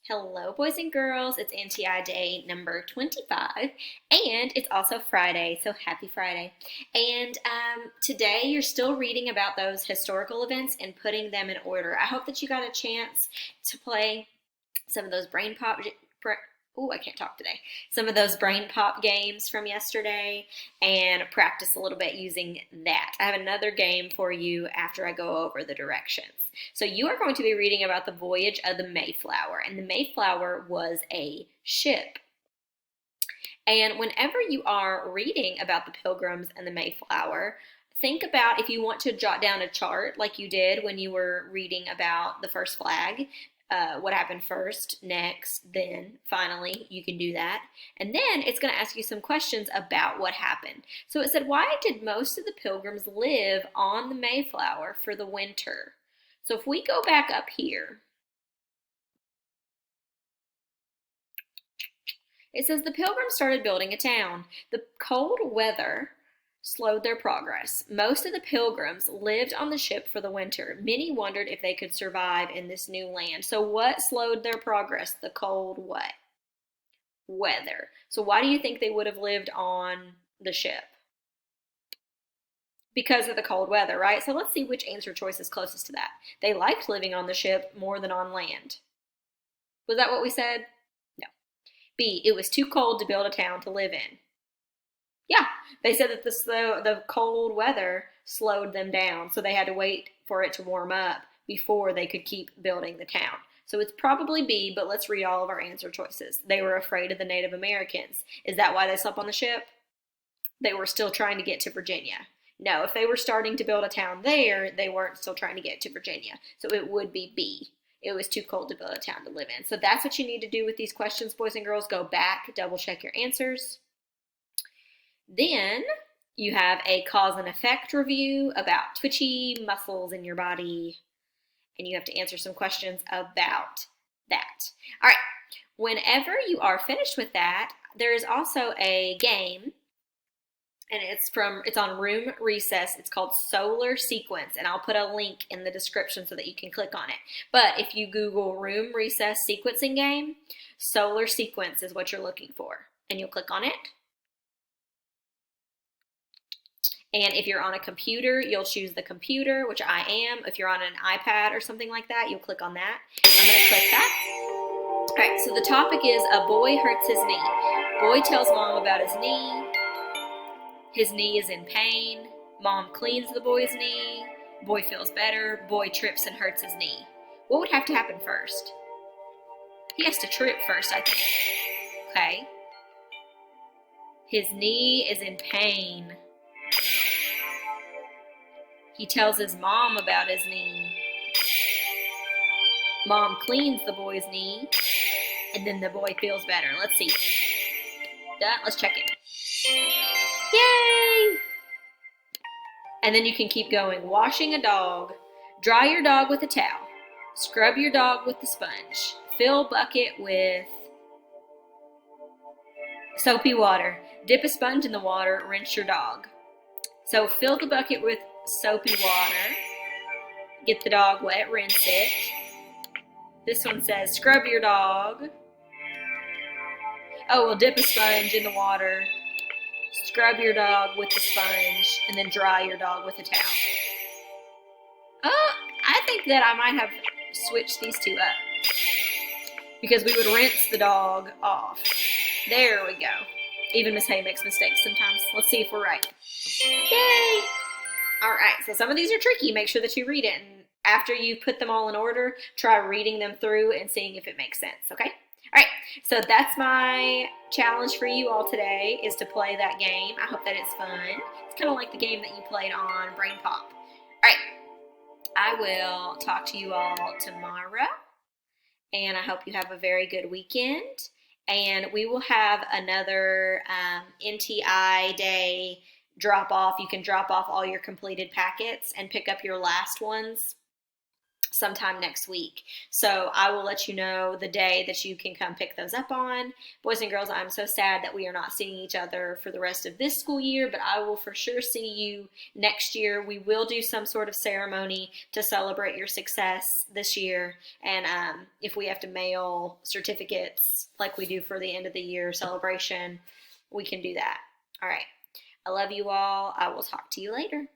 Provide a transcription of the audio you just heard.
Hello, boys and girls. It's NTI day number 25, and it's also Friday, so happy Friday. And today you're still reading about those historical events and putting them in order. I hope that you got a chance to play some of those I can't talk today. Some of those brain pop games from yesterday and practice a little bit using that. I have another game for you after I go over the directions. So you are going to be reading about the voyage of the Mayflower, and the Mayflower was a ship. And whenever you are reading about the Pilgrims and the Mayflower, think about if you want to jot down a chart like you did when you were reading about the first flag. What happened first, next, then, finally, you can do that. And then it's going to ask you some questions about what happened. So it said, why did most of the Pilgrims live on the Mayflower for the winter? So if we go back up here, it says the Pilgrims started building a town. The cold weather slowed their progress. Most of the Pilgrims lived on the ship for the winter. Many wondered if they could survive in this new land. So what slowed their progress? The cold what? Weather. So why do you think they would have lived on the ship? Because of the cold weather, right? So let's see which answer choice is closest to that. They liked living on the ship more than on land. Was that what we said? No. B, it was too cold to build a town to live in. Yeah, they said that the cold weather slowed them down, so they had to wait for it to warm up before they could keep building the town. So it's probably B, but let's read all of our answer choices. They were afraid of the Native Americans. Is that why they slept on the ship? They were still trying to get to Virginia. No, if they were starting to build a town there, they weren't still trying to get to Virginia. So it would be B. It was too cold to build a town to live in. So that's what you need to do with these questions, boys and girls. Go back, double check your answers. Then you have a cause and effect review about twitchy muscles in your body, and you have to answer some questions about that. All right, whenever you are finished with that, there is also a game, and it's on Room Recess. It's called Solar Sequence, and I'll put a link in the description so that you can click on it. But if you Google Room Recess sequencing game, Solar Sequence is what you're looking for, and you'll click on it. And if you're on a computer, you'll choose the computer, which I am. If you're on an iPad or something like that, you'll click on that. I'm going to click that. All right, so the topic is a boy hurts his knee. Boy tells mom about his knee. His knee is in pain. Mom cleans the boy's knee. Boy feels better. Boy trips and hurts his knee. What would have to happen first? He has to trip first, I think. Okay. His knee is in pain. He tells his mom about his knee. Mom cleans the boy's knee, and then the boy feels better. Let's see. Done. Let's check it. Yay! And then you can keep going. Washing a dog. Dry your dog with a towel. Scrub your dog with the sponge. Fill bucket with soapy water. Dip a sponge in the water. Rinse your dog. So fill the bucket with soapy water. Get the dog wet. Rinse it. This one says scrub your dog. Oh, well, dip a sponge in the water. Scrub your dog with the sponge, and then dry your dog with a towel. I think that I might have switched these two up because we would rinse the dog off. There we go. Even Miss Hay makes mistakes sometimes. Let's see if we're right. Yay! All right, so some of these are tricky. Make sure that you read it, and after you put them all in order, try reading them through and seeing if it makes sense, okay? All right, so that's my challenge for you all today, is to play that game. I hope that it's fun. It's kind of like the game that you played on Brain Pop. All right, I will talk to you all tomorrow, and I hope you have a very good weekend. And we will have another NTI day drop off. You can drop off all your completed packets and pick up your last ones sometime next week. So I will let you know the day that you can come pick those up on. Boys and girls, I'm so sad that we are not seeing each other for the rest of this school year, but I will for sure see you next year. We will do some sort of ceremony to celebrate your success this year. And if we have to mail certificates like we do for the end of the year celebration, we can do that. All right. I love you all. I will talk to you later.